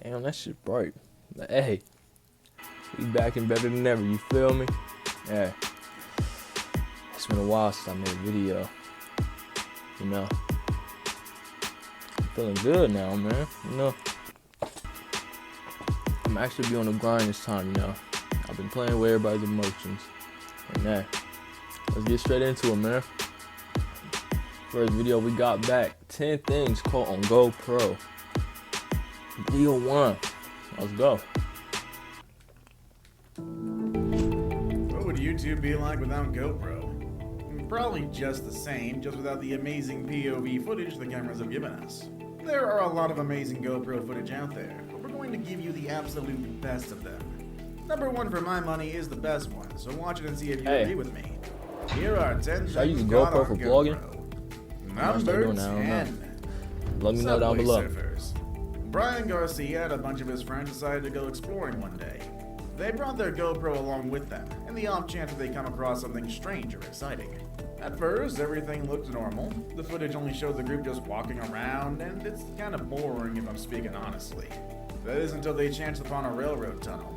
Damn, that shit bright. But, hey, we back and better than ever, you feel me? Yeah. It's been a while since I made a video. You know. I'm feeling good now, man. You know. I'm actually be on the grind this time, you know. I've been playing with everybody's emotions. And that. Let's get straight into it, man. First video we got back. 10 things caught on GoPro. Video 1. Let's go. What would YouTube be like without GoPro? Probably just the same, just without the amazing POV footage the cameras have given us. There are a lot of amazing GoPro footage out there, but we're going to give you the absolute best of them. Number 1 for my money is the best one, so watch it and see if you agree with me. Here are 10 Should I use things GoPro on for GoPro. vlogging? Number 10. Let me know down Subway below. surfers. Brian Garcia and a bunch of his friends decided to go exploring one day. They brought their GoPro along with them, in the off chance that they come across something strange or exciting. At first, everything looked normal. The footage only showed the group just walking around, and it's kind of boring if I'm speaking honestly. That is until they chanced upon a railroad tunnel.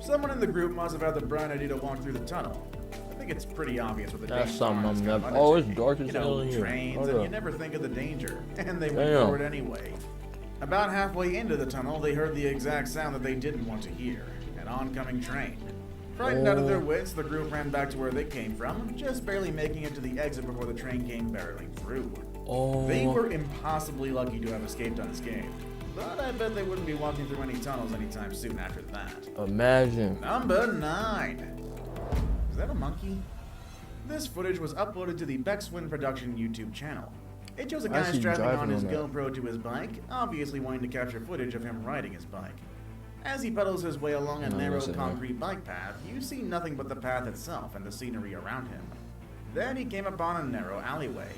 Someone in the group must have had the bright idea to walk through the tunnel. I think it's pretty obvious what the That's danger something is. I'm never. Oh, it's dark as hell in here. Trains, and you never think of the danger, and they went Damn. forward anyway. About halfway into the tunnel, they heard the exact sound that they didn't want to hear, an oncoming train. Frightened out of their wits, the group ran back to where they came from, just barely making it to the exit before the train came barreling through. They were impossibly lucky to have escaped unscathed, but I bet they wouldn't be walking through any tunnels anytime soon after that. Imagine. Number 9. Is that a monkey? This footage was uploaded to the Backflip Production YouTube channel. It shows a guy strapping on his GoPro to his bike, obviously wanting to capture footage of him riding his bike. As he pedals his way along a narrow concrete bike path, you see nothing but the path itself and the scenery around him. Then he came upon a narrow alleyway.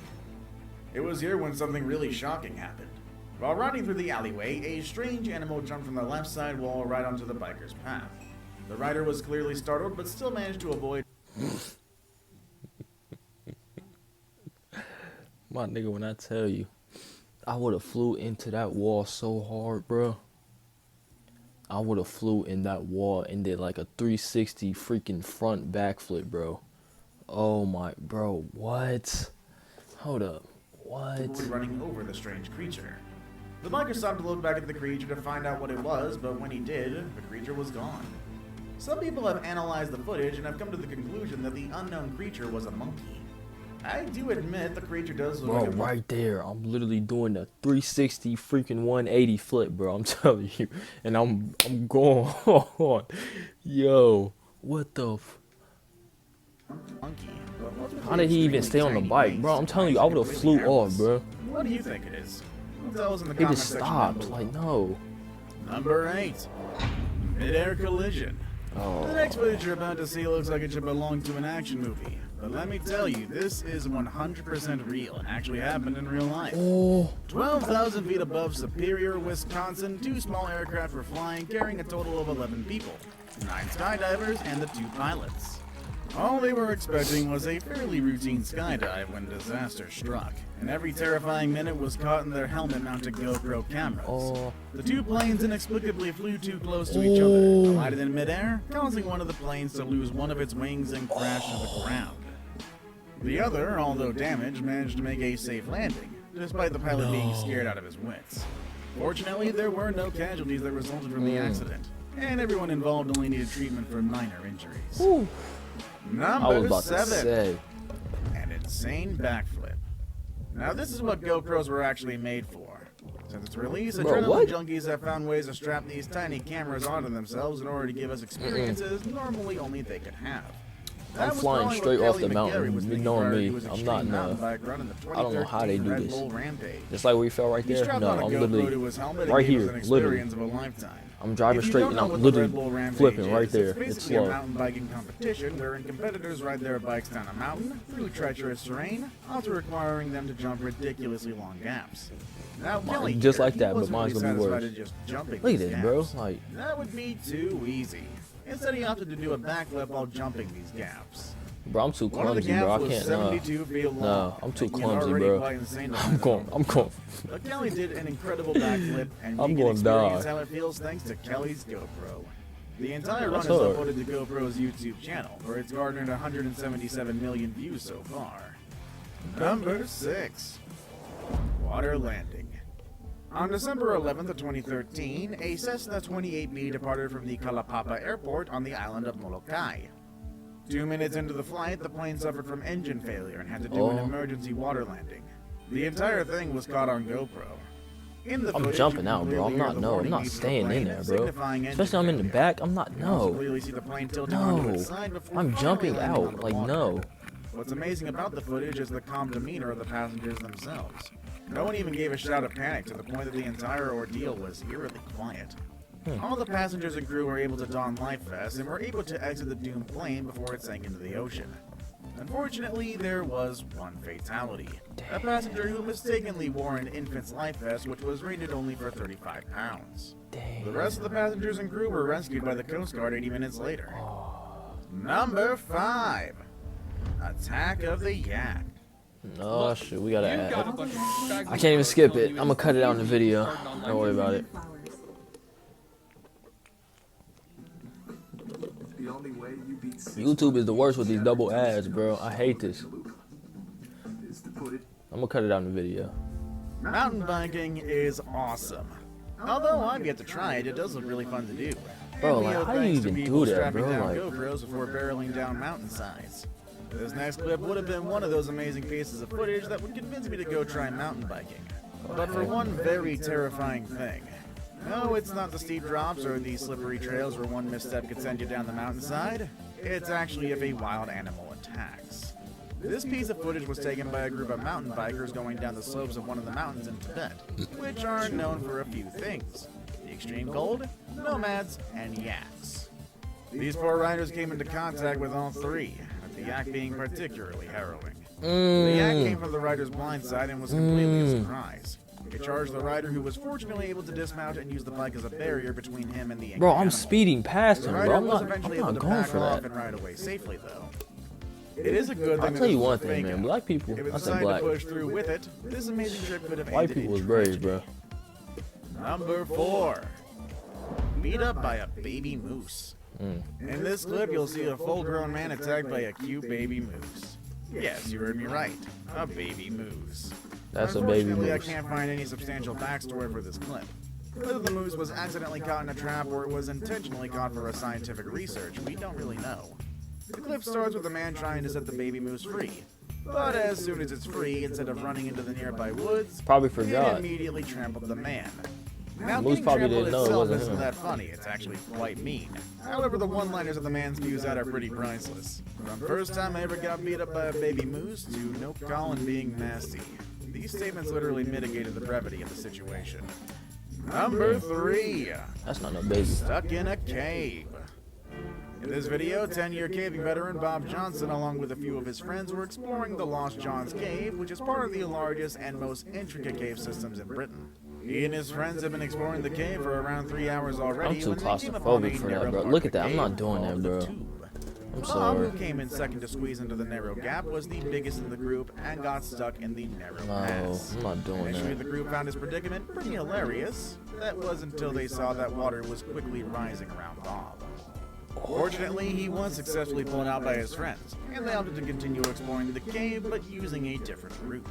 It was here when something really shocking happened. While riding through the alleyway, a strange animal jumped from the left side wall right onto the biker's path. The rider was clearly startled, but still managed to avoid. My nigga, when I tell you, I would have flew into that wall so hard, bro. I would have flew in that wall and did like a 360 freaking front backflip, bro. Oh my, bro, what? Hold up, what? Running over the strange creature. The biker stopped to look back at the creature to find out what it was, but when he did, the creature was gone. Some people have analyzed the footage and have come to the conclusion that the unknown creature was a monkey. I do admit the creature does look like a monkey. Right there, I'm literally doing the 360 freaking 180 flip, bro. I'm telling you, and I'm going on. Yo, what the? Monkey. How did he even stay on the bike, bro? I'm telling you, I would have flew off, bro. What do you think it is? Tell us in the He comments just section stopped, below. like no. Number 8. Midair collision. The next footage you're about to see looks like it should belong to an action movie. But let me tell you, this is 100% real and actually happened in real life. 12,000 feet above Superior, Wisconsin, 2 small aircraft were flying, carrying a total of 11 people, 9 skydivers and the 2 pilots. All they were expecting was a fairly routine skydive when disaster struck, and every terrifying minute was caught in their helmet-mounted GoPro cameras. The 2 planes inexplicably flew too close to each other, collided in midair, causing one of the planes to lose one of its wings and crash to the ground. The other, although damaged, managed to make a safe landing, despite the pilot being scared out of his wits. Fortunately, there were no casualties that resulted from the accident, and everyone involved only needed treatment for minor injuries. Number 7. An insane backflip. Now this is what GoPros were actually made for. Since its release, adrenaline junkies have found ways to strap these tiny cameras onto themselves in order to give us experiences normally only they could have. I'm flying straight off the mountain. You know me. I'm not I don't know how they do this. Just like we fell right there. No, I'm literally right here. Literally. I'm driving straight and I'm literally flipping right there. It's slow. Mountain biking competition wherein competitors ride their bikes down a mountain through treacherous terrain, also requiring them to jump ridiculously long gaps. Now, Kelly just here, like that, but mine's gonna be worse. Look at this, bro. Like that would be too easy. Instead, he opted to do a backflip while jumping these gaps. Bro, I'm too One of the clumsy, bro. I gaps was can't. 72 feet long. No, I'm too making it clumsy, already bro. quite insane to I'm going. I'm going. But Kelly did an incredible backflip, and I'm you can gonna experience die. how it feels thanks to Kelly's GoPro. The entire run That's is hard. uploaded to GoPro's YouTube channel, where it's garnered 177 million views so far. Number 6. Water landing. On December 11th of 2013, a Cessna 28B departed from the Kalapapa airport on the island of Molokai. 2 minutes into the flight, the plane suffered from engine failure and had to do an emergency water landing. The entire thing was caught on GoPro. In the I'm footage, jumping you out, can bro. I'm clearly not. hear the No, I'm warning not beep of the staying in plane, there, bro. signifying engine Especially I'm in the failure. back. I'm not. You can also No. clearly see the plane tilting onto its No. side before I'm finally jumping landing on out. the Like water. no. What's amazing about the footage is the calm demeanor of the passengers themselves. No one even gave a shout of panic, to the point that the entire ordeal was eerily quiet. All the passengers and crew were able to don life vests and were able to exit the doomed plane before it sank into the ocean. Unfortunately, there was one fatality. A passenger who mistakenly wore an infant's life vest, which was rated only for 35 pounds. The rest of the passengers and crew were rescued by the Coast Guard 80 minutes later. Number 5. Attack of the Yacht. Oh shit, we gotta add. Got a bunch of bags I of can't even cards skip telling it. you I'm gonna it's cut it out in the easy video. to start online. Don't worry about it. The only way you beat YouTube is the worst with these double ads, bro. I hate this. is to put it I'm gonna cut it out in the video. Mountain biking is awesome. Although I've yet to try it, it does look really fun to do. Bro, And, like, you know, how do you thanks to even people do that, strapping bro? down Like- GoPros before barreling down mountainsides. This next clip would have been one of those amazing pieces of footage that would convince me to go try mountain biking. But for one very terrifying thing. No, it's not the steep drops or the slippery trails where one misstep could send you down the mountainside. It's actually if a wild animal attacks. This piece of footage was taken by a group of mountain bikers going down the slopes of one of the mountains in Tibet, which are known for a few things: the extreme cold, nomads, and yaks. These 4 riders came into contact with all 3, with the yak being particularly harrowing. The yak came from the rider's blind side and was completely a surprise. It charged the rider, who was fortunately able to dismount and use the bike as a barrier between him and the angry Bro, I'm animal. speeding past The him, rider bro. I'm was not eventually able to going back for off that. and ride away safely, though. It is a good thing I'll that tell this you was one a thing, fake man. out. Black people, If it I said decided black. to push through with it, this amazing trip could have White ended people in was brave, tragedy. bro. Number 4. Beat up by a baby moose. In this clip, you'll see a full-grown man attacked by a cute baby moose. Yes, you heard me right. A baby moose. That's a baby Unfortunately, I moose. can't find any substantial backstory for this clip. Whether the moose was accidentally caught in a trap or it was intentionally caught for a scientific research, we don't really know. The clip starts with a man trying to set the baby moose free. But as soon as it's free, instead of running into the nearby woods, Probably it forgot. immediately trampled the man. Now, Moose getting probably trampled didn't know it itself wasn't isn't him. that funny. It's actually quite mean. However, the one-liners that the man spews out are pretty priceless. From first time I ever got beat up by a baby moose to no Colin being nasty. These statements literally mitigated the brevity of the situation. Number 3. That's not no baby. Stuck in a cave. In this video, 10-year caving veteran Bob Johnson, along with a few of his friends, were exploring the Lost John's Cave, which is part of the largest and most intricate cave systems in Britain. He and his friends have been exploring the cave for around 3 hours already. I'm too when they came upon a claustrophobic for that, narrow bro. part Look of at the that. I'm not cave doing that, called the bro. Tube. I'm Bob, sorry. who came in second to squeeze into the narrow gap, was the biggest in the group and got stuck in the narrow No, pass. I'm not doing Initially, that. the group found his predicament pretty hilarious. That was until they saw that water was quickly rising around Bob. Fortunately, he was successfully pulled out by his friends, and they opted to continue exploring the cave, but using a different route.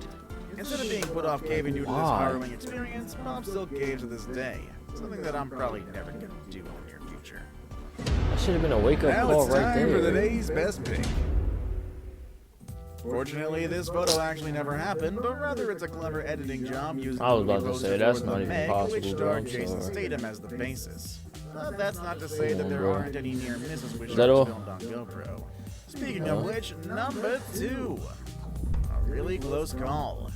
Instead of being put off caving due to this Why? harrowing experience, Bob still caves to this day. Something that I'm probably never gonna do in the near future. That should have been a wake-up Now call it's right time for the there. day's best pick. Fortunately, this photo actually never happened, but rather it's a clever editing job using I was the about to poster say, that's for not The even Meg, possible, which bro. starred I'm Jason sorry. Statham as the basis. But that's not to say that on, there bro. aren't any near misses which Is that are all? filmed on GoPro. Speaking of which, number 2. A really close call.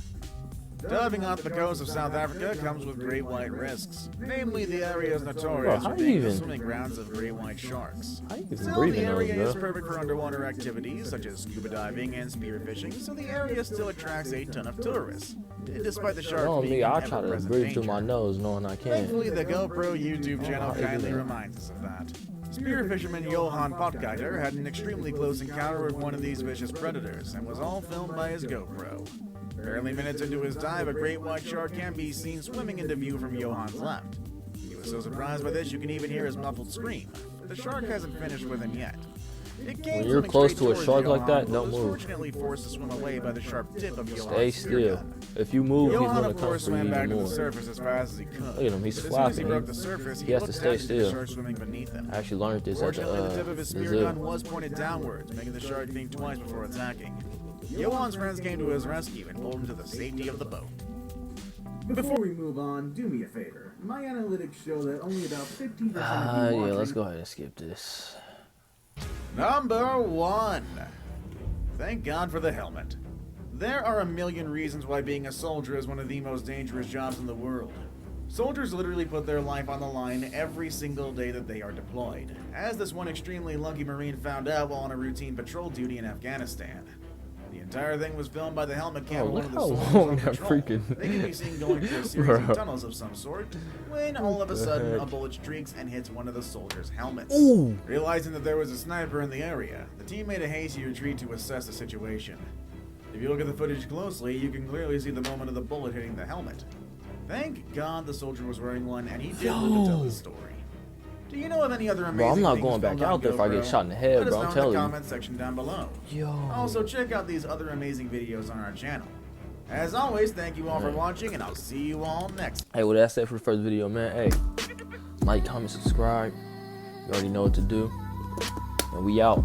Diving off the coast of South Africa comes with great white risks. Namely, the area is notorious Bro, how for do being you the even- swimming grounds of great white sharks. How you even Still, breathe the in those, area is bro? perfect for underwater activities such as scuba diving and spearfishing, so the area still attracts a ton of tourists, despite the sharks Knowing being me, an I try to ever-present breathe through danger. my nose knowing I can. Thankfully, the GoPro YouTube channel how do you do kindly that? reminds us of that. Spear fisherman Johann Potgeider had an extremely close encounter with one of these vicious predators, and was all filmed by his GoPro. Barely minutes into his dive, a great white shark can be seen swimming into view from Johann's left. He was so surprised by this you can even hear his muffled scream, but the shark hasn't finished with him yet. When you're close to a shark like that, don't move. Fortunately forced to swim away by the sharp tip of Johann's Stay still. gun. If you move, he's Johann, gonna of come course, for you swam back even to the more. surface as fast as he could. Look at him, he's But as soon as he flapping. broke the surface, He has to looked stay down to see the still. shark swimming beneath him. I actually learned this at Fortunately, the tip of his the spear zoo. gun was pointed downwards, making the shark think twice before attacking. Johann's friends came to his rescue and pulled him to the safety of the boat. Before we move on, do me a favor. My analytics show that only about 50% of you Yeah, watching let's go ahead and skip this. Number 1. Thank God for the helmet. There are a million reasons why being a soldier is one of the most dangerous jobs in the world. Soldiers literally put their life on the line every single day that they are deployed, as this one extremely lucky Marine found out while on a routine patrol duty in Afghanistan. The entire thing was filmed by the helmet cam of one look of the how soldiers long on that patrol. freaking- They can be seen going through a series Bruh. of tunnels of some sort, when all of a sudden heck? a bullet streaks and hits one of the soldiers' helmets. Ooh. Realizing that there was a sniper in the area, the team made a hasty retreat to assess the situation. If you look at the footage closely, you can clearly see the moment of the bullet hitting the helmet. Thank God the soldier was wearing one and he did live to tell his story. Do you know of any other amazing Bro, I'm not things going back filmed on out there if I get GoPro? shot in the head, Let us bro, I'm know in telling the you. comment section down below. Yo. Also, check out these other amazing videos on our channel. As always, thank you all for watching, and I'll see you all next. Hey, well, that's it for the first video, man. Hey, like, comment, subscribe. You already know what to do. And we out.